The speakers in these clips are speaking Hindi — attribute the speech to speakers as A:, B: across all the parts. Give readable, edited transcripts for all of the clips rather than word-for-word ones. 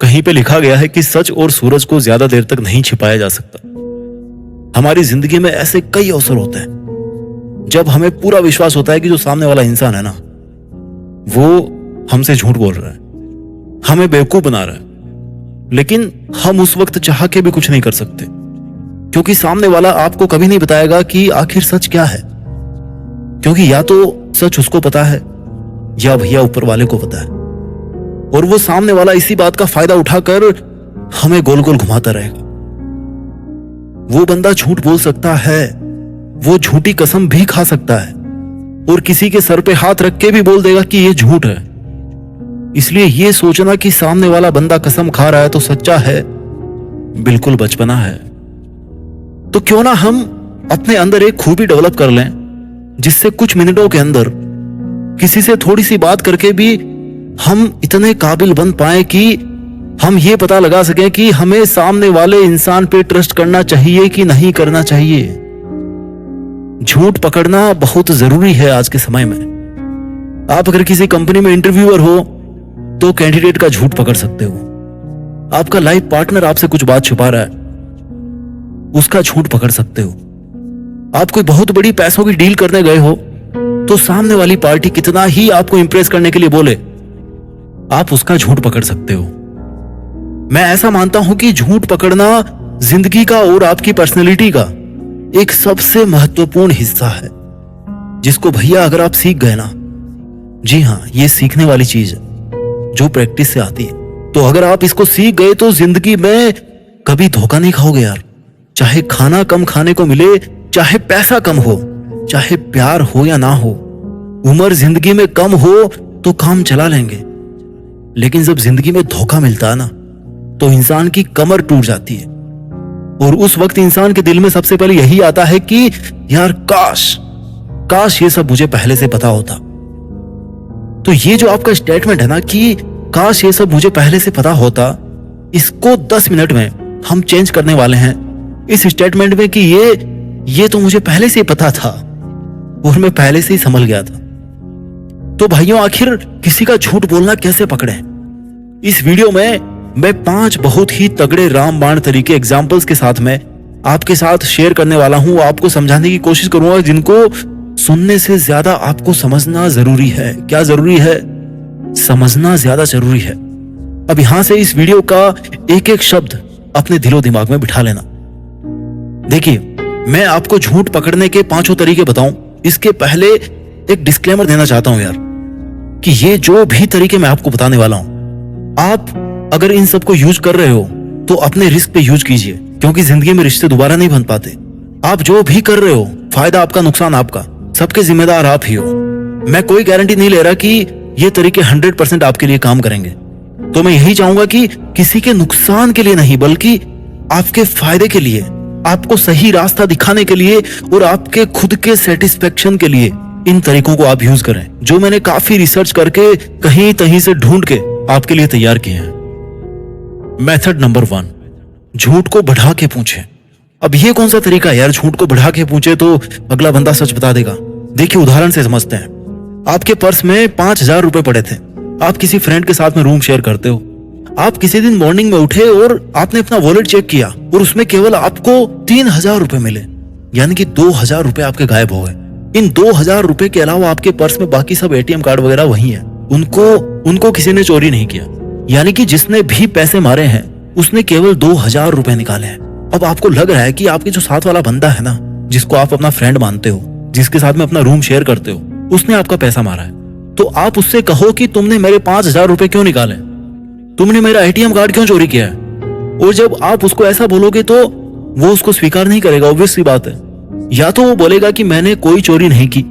A: कहीं पे लिखा गया है कि सच और सूरज को ज्यादा देर तक नहीं छिपाया जा सकता। हमारी जिंदगी में ऐसे कई अवसर होते हैं जब हमें पूरा विश्वास होता है कि जो सामने वाला इंसान है ना, वो हमसे झूठ बोल रहा है, हमें बेवकूफ बना रहा है, लेकिन हम उस वक्त चाह के भी कुछ नहीं कर सकते, क्योंकि सामने वाला आपको कभी नहीं बताएगा कि आखिर सच क्या है। क्योंकि या तो सच उसको पता है या भैया ऊपर वाले को पता है, और वो सामने वाला इसी बात का फायदा उठाकर हमें गोल गोल घुमाता रहेगा। वो बंदा झूठ बोल सकता है, वो झूठी कसम भी खा सकता है, और किसी के सर पे हाथ रख के भी बोल देगा कि ये झूठ है। इसलिए ये सोचना कि सामने वाला बंदा कसम खा रहा है तो सच्चा है, बिल्कुल बचपना है। तो क्यों ना हम अपने अंदर एक खूबी डेवलप कर लें जिससे कुछ मिनटों के अंदर किसी से थोड़ी सी बात करके भी हम इतने काबिल बन पाए कि हम ये पता लगा सकें कि हमें सामने वाले इंसान पे ट्रस्ट करना चाहिए कि नहीं करना चाहिए। झूठ पकड़ना बहुत जरूरी है आज के समय में। आप अगर किसी कंपनी में इंटरव्यूअर हो तो कैंडिडेट का झूठ पकड़ सकते हो। आपका लाइफ पार्टनर आपसे कुछ बात छुपा रहा है, उसका झूठ पकड़ सकते हो। आप कोई बहुत बड़ी पैसों की डील करने गए हो तो सामने वाली पार्टी कितना ही आपको इंप्रेस करने के लिए बोले, आप उसका झूठ पकड़ सकते हो। मैं ऐसा मानता हूं कि झूठ पकड़ना जिंदगी का और आपकी पर्सनैलिटी का एक सबसे महत्वपूर्ण हिस्सा है, जिसको भैया अगर आप सीख गए ना, जी हां, ये सीखने वाली चीज है जो प्रैक्टिस से आती है। तो अगर आप इसको सीख गए तो जिंदगी में कभी धोखा नहीं खाओगे यार। चाहे खाना कम खाने को मिले, चाहे पैसा कम हो, चाहे प्यार हो या ना हो, उम्र जिंदगी में कम हो तो काम चला लेंगे, लेकिन जब जिंदगी में धोखा मिलता है ना तो इंसान की कमर टूट जाती है। और उस वक्त इंसान के दिल में सबसे पहले यही आता है कि यार काश ये सब मुझे पहले से पता होता। तो ये जो आपका स्टेटमेंट है ना कि काश ये सब मुझे पहले से पता होता, इसको 10 मिनट में हम चेंज करने वाले हैं इस स्टेटमेंट में कि ये तो मुझे पहले से ही पता था और मैं पहले से ही समझ गया था। तो भाइयों, आखिर किसी का झूठ बोलना कैसे पकड़े? इस वीडियो में मैं 5 बहुत ही तगड़े रामबाण तरीके एग्जाम्पल्स के साथ में आपके साथ शेयर करने वाला हूं। आपको समझाने की कोशिश करूंगा जिनको सुनने से ज्यादा आपको समझना जरूरी है। क्या जरूरी है? समझना ज्यादा जरूरी है। अब यहां से इस वीडियो का एक एक शब्द अपने दिलो दिमाग में बिठा लेना। देखिए, मैं आपको झूठ पकड़ने के 5 तरीके बताऊं, इसके पहले एक डिस्क्लेमर देना चाहता हूं यार कि ये जो भी तरीके मैं आपको बताने वाला हूं, आप अगर इन सब को यूज कर रहे हो तो अपने रिस्क पे यूज कीजिए, क्योंकि जिंदगी में रिश्ते दोबारा नहीं बन पाते। आप जो भी कर रहे हो, फायदा आपका, नुकसान आपका, सबके जिम्मेदार आप ही हो। मैं कोई गारंटी नहीं ले रहा कि ये तरीके 100% आपके लिए काम करेंगे। तो मैं यही चाहूंगा कि किसी के नुकसान के लिए नहीं, बल्कि आपके फायदे के लिए, आपको सही रास्ता दिखाने के लिए और आपके खुद के सेटिस्फेक्शन के लिए इन तरीकों को आप यूज करें, जो मैंने काफी रिसर्च करके कहीं से ढूंढ के आपके लिए तैयार किए हैं। मेथड नंबर 1, झूठ को बढ़ा के पूछें। अब ये कौन सा तरीका है यार, झूठ को बढ़ा के पूछे तो अगला बंदा सच बता देगा? देखिए, उदाहरण से समझते हैं। आपके पर्स में 5,000 रुपए पड़े थे। आप किसी फ्रेंड के साथ में रूम शेयर करते हो। आप किसी दिन मॉर्निंग में उठे और आपने अपना वॉलेट चेक किया और उसमें केवल आपको 3,000 रुपए मिले, यानी कि 2,000 रुपए आपके गायब हो गए। इन 2,000 रुपए के अलावा आपके पर्स में बाकी सब ATM कार्ड वगैरह वही है। उनको किसी ने चोरी नहीं किया, यानी कि जिसने भी पैसे मारे हैं उसने केवल 2,000 रुपए निकाले हैं। अब आपको लग रहा है कि आपके जो साथ वाला बंदा है ना, जिसको आप अपना फ्रेंड मानते हो, जिसके साथ में अपना रूम शेयर करते हो, उसने आपका पैसा मारा है। तो आप उससे कहो कि तुमने मेरे 5,000 रुपए क्यों निकाले, तुमने मेरा ATM कार्ड क्यों चोरी किया है। और जब आप उसको ऐसा बोलोगे तो वो उसको स्वीकार नहीं करेगा, ऑब्वियस सी बात है। या तो वो बोलेगा कि मैंने कोई चोरी नहीं की,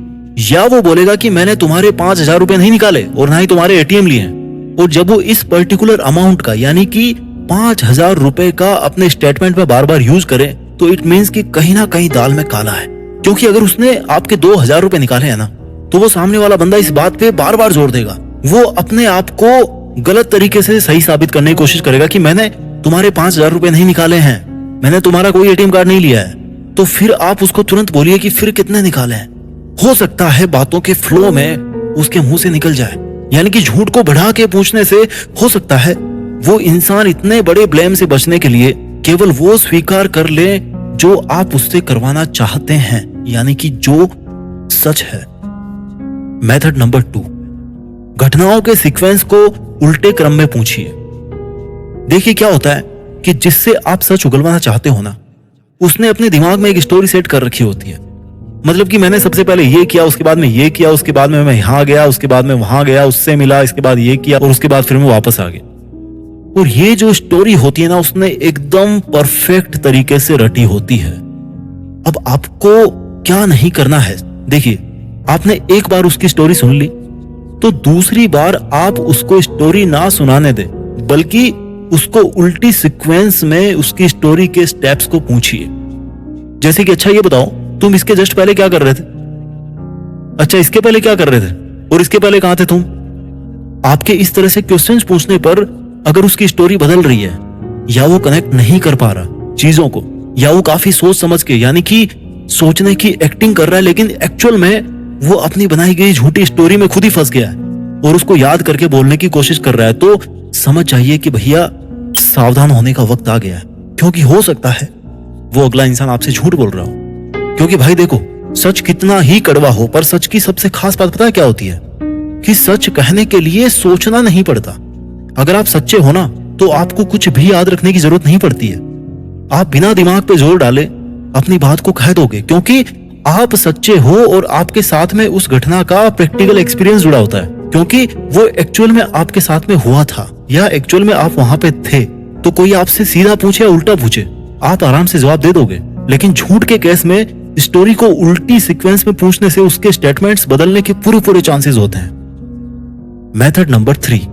A: या वो बोलेगा कि मैंने तुम्हारे 5,000 रुपए नहीं निकाले और ना ही तुम्हारे ATM लिए हैं। और जब वो इस पर्टिकुलर अमाउंट का, यानी कि 5,000 रुपए का अपने स्टेटमेंट में बार बार यूज करे, तो इट मीन्स कि कहीं ना कहीं दाल में काला है। क्योंकि अगर उसने आपके 2,000 रुपए निकाले हैं ना, तो वो सामने वाला बंदा इस बात पे बार बार जोर देगा। वो अपने आप को गलत तरीके से सही साबित करने की कोशिश करेगा कि मैंने तुम्हारे 5,000 रुपए नहीं निकाले हैं, मैंने तुम्हारा कोई ATM कार्ड नहीं लिया है। तो फिर आप उसको तुरंत बोलिए कि फिर कितने निकाले हैं। हो सकता है बातों के फ्लो में उसके मुंह से निकल जाए, यानी कि झूठ को बढ़ा के पूछने से हो सकता है वो इंसान इतने बड़े ब्लेम से बचने के लिए केवल वो स्वीकार कर ले जो आप उससे करवाना चाहते हैं, यानी कि जो सच है। मेथड नंबर 2, घटनाओं के सीक्वेंस को उल्टे क्रम में पूछिए। देखिए क्या होता है कि जिससे आप सच उगलवाना चाहते हो ना, उसने अपने दिमाग में एक स्टोरी सेट कर रखी होती है। मतलब कि मैंने सबसे पहले ये किया, उसके बाद में ये किया, उसके बाद में मैं यहां गया, उसके बाद में वहां गया, उससे मिला, इसके बाद ये किया और उसके बाद फिर मैं वापस आ गया। और ये जो स्टोरी होती है ना, उसने एकदम परफेक्ट तरीके से रटी होती है। अब आपको क्या नहीं करना है, देखिए आपने एक बार उसकी स्टोरी सुन ली तो दूसरी बार आप उसको स्टोरी ना सुनाने दे, बल्कि उसको उल्टी सीक्वेंस में उसकी स्टोरी के स्टेप्स को पूछिए। जैसे कि अच्छा ये बताओ, तुम इसके जस्ट पहले क्या कर रहे थे? अच्छा इसके पहले क्या कर रहे थे? और इसके पहले कहां थे तुम? आपके इस तरह से क्वेश्चंस पूछने पर अगर उसकी स्टोरी बदल रही है, या वो कनेक्ट नहीं कर पा रहा चीजों को, या वो काफी सोच समझ के, यानी कि सोचने की एक्टिंग कर रहा है, लेकिन एक्चुअल में वो अपनी बनाई गई झूठी स्टोरी में खुद ही फंस गया है और उसको याद करके बोलने की कोशिश कर रहा है, तो समझ जाइए कि भैया सावधान होने का वक्त आ गया है। क्योंकि हो सकता है वो अगला इंसान आपसे झूठ बोल रहा हो। क्योंकि भाई देखो, सच कितना ही कड़वा हो, पर सच की सबसे खास बात पता है क्या होती है? कि सच कहने के लिए सोचना नहीं पड़ता। अगर आप सच्चे हो ना, तो आपको कुछ भी याद रखने की जरूरत नहीं पड़ती है। आप बिना दिमाग पे जोर डाले अपनी बात को कह दोगे, क्योंकि आप सच्चे हो और आपके साथ में उस घटना का प्रैक्टिकल एक्सपीरियंस जुड़ा होता है, क्योंकि वो एक्चुअल में आपके साथ में हुआ था या एक्चुअल में आप वहां पे थे। तो कोई आपसे सीधा पूछे या उल्टा पूछे, आप आराम से जवाब दे दोगे। लेकिन झूठ के केस में स्टोरी को उल्टी सीक्वेंस में पूछने से उसके स्टेटमेंट्स बदलने के पूरे चांसेस होते हैं। मेथड नंबर 3,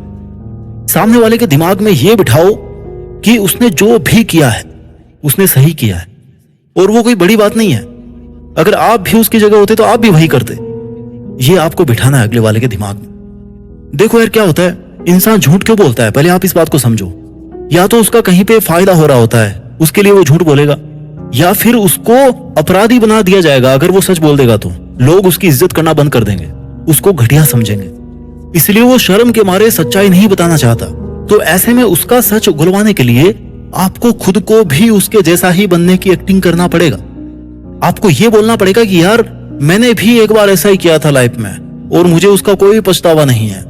A: सामने वाले के दिमाग में यह बिठाओ कि उसने जो भी किया है उसने सही किया है और वो कोई बड़ी बात नहीं है। अगर आप भी उसकी जगह होते तो आप भी वही करते। ये आपको बिठाना है अगले वाले के दिमाग में। देखो यार क्या होता है, इंसान झूठ क्यों बोलता है, पहले आप इस बात को समझो। या तो उसका कहीं पे फायदा हो रहा होता है, उसके लिए वो झूठ बोलेगा, या फिर उसको अपराधी बना दिया जाएगा। अगर वो सच बोल देगा तो लोग उसकी इज्जत करना बंद कर देंगे, उसको घटिया समझेंगे, इसलिए वो शर्म के मारे सच्चाई नहीं बताना चाहता। तो ऐसे में उसका सच उगलवाने के लिए आपको खुद को भी उसके जैसा ही बनने की एक्टिंग करना पड़ेगा। आपको ये बोलना पड़ेगा कि यार मैंने भी एक बार ऐसा ही किया था लाइफ में और मुझे उसका कोई पछतावा नहीं है।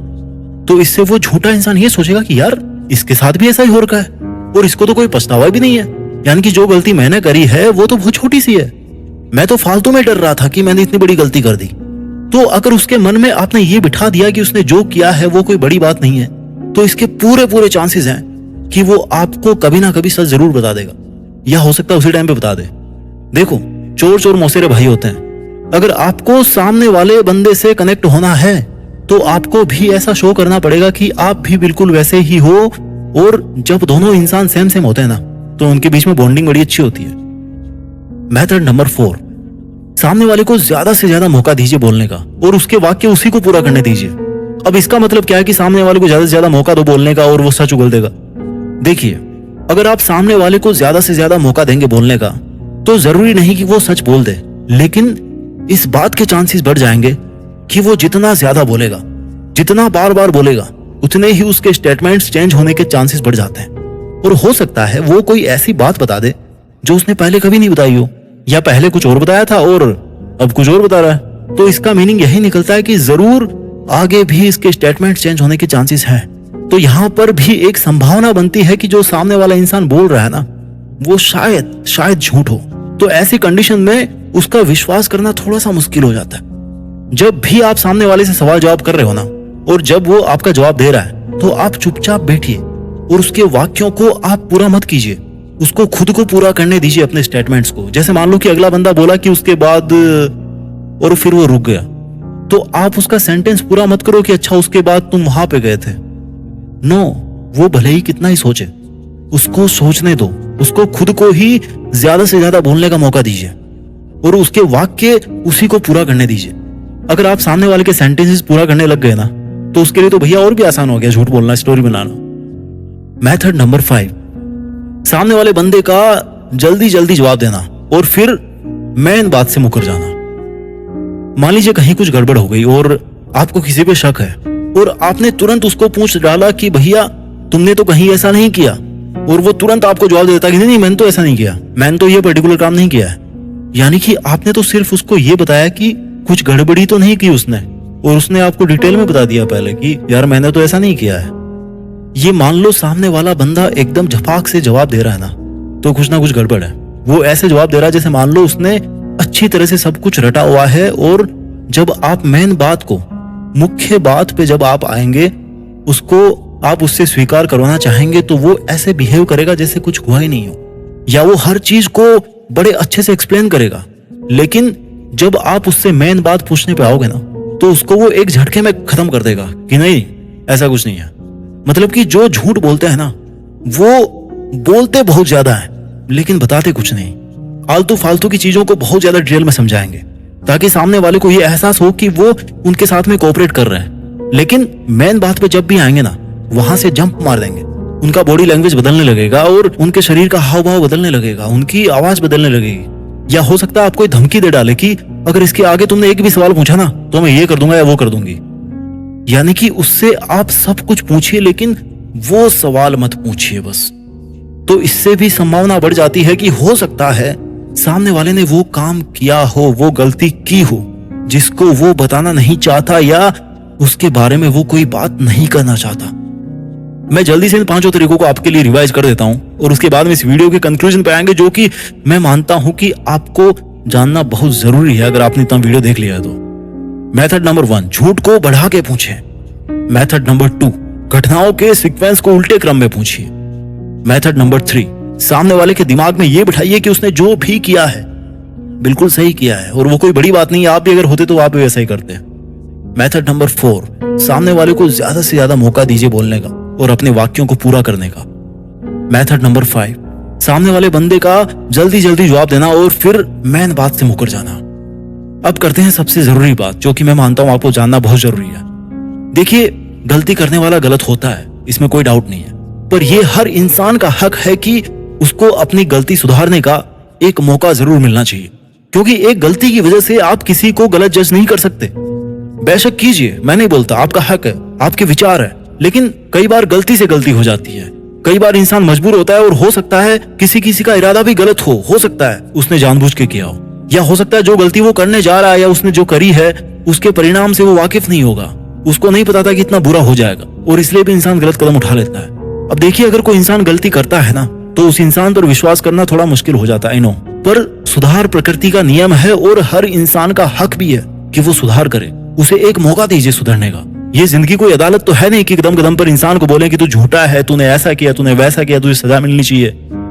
A: तो इससे वो झूठा इंसान ये सोचेगा कि यार इसके साथ भी ऐसा ही हो रखा है और इसको तो कोई पछतावा भी नहीं है, यानी कि जो गलती मैंने करी है वो तो बहुत छोटी सी है। मैं तो फालतू में डर रहा था कि मैंने इतनी बड़ी गलती कर दी। तो अगर उसके मन में आपने ये बिठा दिया कि उसने जो किया है वो कोई बड़ी बात नहीं है, तो इसके पूरे चांसेस हैं कि वो आपको कभी ना कभी सच जरूर बता देगा, या हो सकता है उसी टाइम पे बता दे। देखो चोर मौसेरे भाई होते हैं। अगर आपको सामने वाले बंदे से कनेक्ट होना है तो आपको भी ऐसा शो करना पड़ेगा कि आप भी बिल्कुल वैसे ही हो। और जब दोनों इंसान सेम होते हैं ना, तो उनके बीच में बॉन्डिंग बड़ी अच्छी होती है। मेथड नंबर 4, सामने वाले को ज्यादा से ज्यादा मौका दीजिए बोलने का और उसके वाक्य उसी को पूरा करने दीजिए। अब इसका मतलब क्या है कि सामने वाले को ज्यादा से ज्यादा मौका दो बोलने का और वो सच उगल देगा। देखिए, अगर आप सामने वाले को ज्यादा से ज्यादा मौका देंगे बोलने का, तो जरूरी नहीं कि वो सच बोल दे, लेकिन इस बात के चांसेस बढ़ जाएंगे कि वो जितना ज्यादा बोलेगा, जितना बार बार बोलेगा, उतने ही उसके स्टेटमेंट्स चेंज होने के चांसेस बढ़ जाते हैं। और हो सकता है वो कोई ऐसी बात बता दे जो उसने पहले कभी नहीं बताई हो, या पहले कुछ और बताया था और अब कुछ और बता रहा है। तो इसका मीनिंग यही निकलता है कि जरूर आगे भी इसके स्टेटमेंट चेंज होने के चांसेस हैं। तो यहां पर भी एक संभावना बनती है कि जो सामने वाला इंसान बोल रहा है ना, वो शायद झूठ हो। तो ऐसी कंडीशन में उसका विश्वास करना थोड़ा सा मुश्किल हो जाता है। जब भी आप सामने वाले से सवाल जवाब कर रहे हो ना, और जब वो आपका जवाब दे रहा है, तो आप चुपचाप बैठिए और उसके वाक्यों को आप पूरा मत कीजिए, उसको खुद को पूरा करने दीजिए अपने स्टेटमेंट्स को। जैसे मान लो कि अगला बंदा बोला कि उसके बाद, और फिर वो रुक गया, तो आप उसका सेंटेंस पूरा मत करो कि अच्छा उसके बाद तुम वहां पे गए थे। नो, वो भले ही कितना ही सोचे, उसको सोचने दो, उसको खुद को ही ज्यादा से ज्यादा बोलने का मौका दीजिए और उसके वाक्य उसी को पूरा करने दीजिए। अगर आप सामने वाले के सेंटेंसेस पूरा करने लग गए ना, तो उसके लिए तो भैया और भी आसान हो गया झूठ बोलना, स्टोरी बनाना। मेथड नंबर 5, सामने वाले बंदे का जल्दी जवाब देना और फिर मेन बात से मुकर जाना। मान लीजिए कहीं कुछ गड़बड़ हो गई और आपको किसी पे शक है और आपने तुरंत उसको पूछ डाला कि भैया तुमने तो कहीं ऐसा नहीं किया, और वो तुरंत आपको जवाब देता है कि नहीं मैंने तो ऐसा नहीं किया, मैंने तो ये पर्टिकुलर काम नहीं किया है। यानी कि आपने तो सिर्फ उसको ये बताया कि कुछ गड़बड़ी तो नहीं की उसने, और उसने आपको डिटेल में बता दिया पहले कि यार मैंने तो ऐसा नहीं किया है। ये मान लो सामने वाला बंदा एकदम झपाक से जवाब दे रहा है ना, तो कुछ ना कुछ गड़बड़ है। वो ऐसे जवाब दे रहा है जैसे मान लो उसने अच्छी तरह से सब कुछ रटा हुआ है, और जब आप मेन बात को, मुख्य बात पे जब आप आएंगे, उसको आप उससे स्वीकार करवाना चाहेंगे, तो वो ऐसे बिहेव करेगा जैसे कुछ हुआ ही नहीं हो, या वो हर चीज को बड़े अच्छे से एक्सप्लेन करेगा। लेकिन जब आप उससे मेन बात पूछने पे आओगे ना, तो उसको वो एक झटके में खत्म कर देगा कि नहीं ऐसा कुछ नहीं है। मतलब कि जो झूठ बोलते हैं ना, वो बोलते बहुत ज्यादा है लेकिन बताते कुछ नहीं। आलतू फालतू की चीजों को बहुत ज्यादा डिटेल में समझाएंगे ताकि सामने वाले को ये एहसास हो कि वो उनके साथ में कोऑपरेट कर रहे हैं। लेकिन मेन बात पे जब भी आएंगे ना, वहां से जंप मार देंगे। उनका बॉडी लैंग्वेज बदलने लगेगा और उनके शरीर का हाव भाव बदलने लगेगा, उनकी आवाज बदलने लगेगी। या हो सकता है आपको धमकी दे डाले कि अगर इसके आगे तुमने एक भी सवाल पूछा ना तो मैं ये कर दूंगा या वो कर दूंगी। यानी कि उससे आप सब कुछ पूछिए लेकिन वो सवाल मत पूछिए बस। तो इससे भी संभावना बढ़ जाती है कि हो सकता है सामने वाले ने वो काम किया हो, वो गलती की हो जिसको वो बताना नहीं चाहता, या उसके बारे में वो कोई बात नहीं करना चाहता। मैं जल्दी से इन 5 तरीकों को आपके लिए रिवाइज कर देता हूं और उसके बाद में इस वीडियो के कंक्लूजन पे आएंगे, जो कि मैं मानता हूं कि आपको जानना बहुत जरूरी है अगर आपने इतना वीडियो देख लिया है तो। मेथड नंबर 1, झूठ को बढ़ा के पूछें। मेथड नंबर 2, घटनाओं के सीक्वेंस को उल्टे क्रम में पूछिए। मेथड नंबर 3, सामने वाले के दिमाग में यह बिठाइए कि उसने जो भी किया है बिल्कुल सही किया है और वो कोई बड़ी बात नहीं है, आप भी अगर होते तो आप भी वैसा ही करते हैं। मेथड नंबर 4, सामने वाले को ज्यादा से ज्यादा मौका दीजिए बोलने का और अपने वाक्यों को पूरा करने का। मेथड नंबर 5, सामने वाले बंदे का जल्दी जल्दी जवाब देना और फिर मेन बात से मुकर जाना। अब करते हैं सबसे जरूरी बात, जो कि मैं मानता हूं आपको जानना बहुत जरूरी है। देखिए, गलती करने वाला गलत होता है, इसमें कोई डाउट नहीं है, पर यह हर इंसान का हक है कि उसको अपनी गलती सुधारने का एक मौका जरूर मिलना चाहिए। क्योंकि एक गलती की वजह से आप किसी को गलत जज नहीं कर सकते। बेशक कीजिए, मैं नहीं बोलता, आपका हक है, आपके विचार है, लेकिन कई बार गलती से गलती हो जाती है। कई बार इंसान मजबूर होता है और हो सकता है किसी का इरादा भी गलत हो सकता है उसने जानबूझ के किया हो, या हो सकता है जो गलती वो करने जा रहा है या उसने जो करी है उसके परिणाम से वो वाकिफ नहीं होगा, उसको नहीं पता था कि इतना बुरा हो जाएगा, और इसलिए भी इंसान गलत कदम उठा लेता है। अब देखिए, अगर कोई इंसान गलती करता है ना, तो उस इंसान पर विश्वास करना थोड़ा मुश्किल हो जाता है, पर सुधार प्रकृति का नियम है और हर इंसान का हक भी है कि वो सुधार करे। उसे एक मौका दीजिए सुधरने का। ये जिंदगी कोई अदालत तो है नहीं कि कदम कदम पर इंसान को बोले कि तू झूठा है, तूने ऐसा किया, तूने वैसा किया, तुझे सजा मिलनी चाहिए।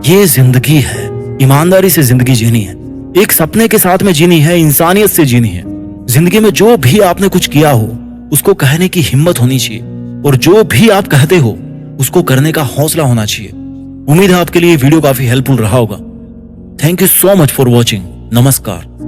A: ये जिंदगी है, ईमानदारी से जिंदगी जीनी है, एक सपने के साथ में जीनी है, इंसानियत से जीनी है। जिंदगी में जो भी आपने कुछ किया हो उसको कहने की हिम्मत होनी चाहिए, और जो भी आप कहते हो उसको करने का हौसला होना चाहिए। उम्मीद है आपके लिए वीडियो काफी हेल्पफुल रहा होगा। Thank you so much for watching. नमस्कार।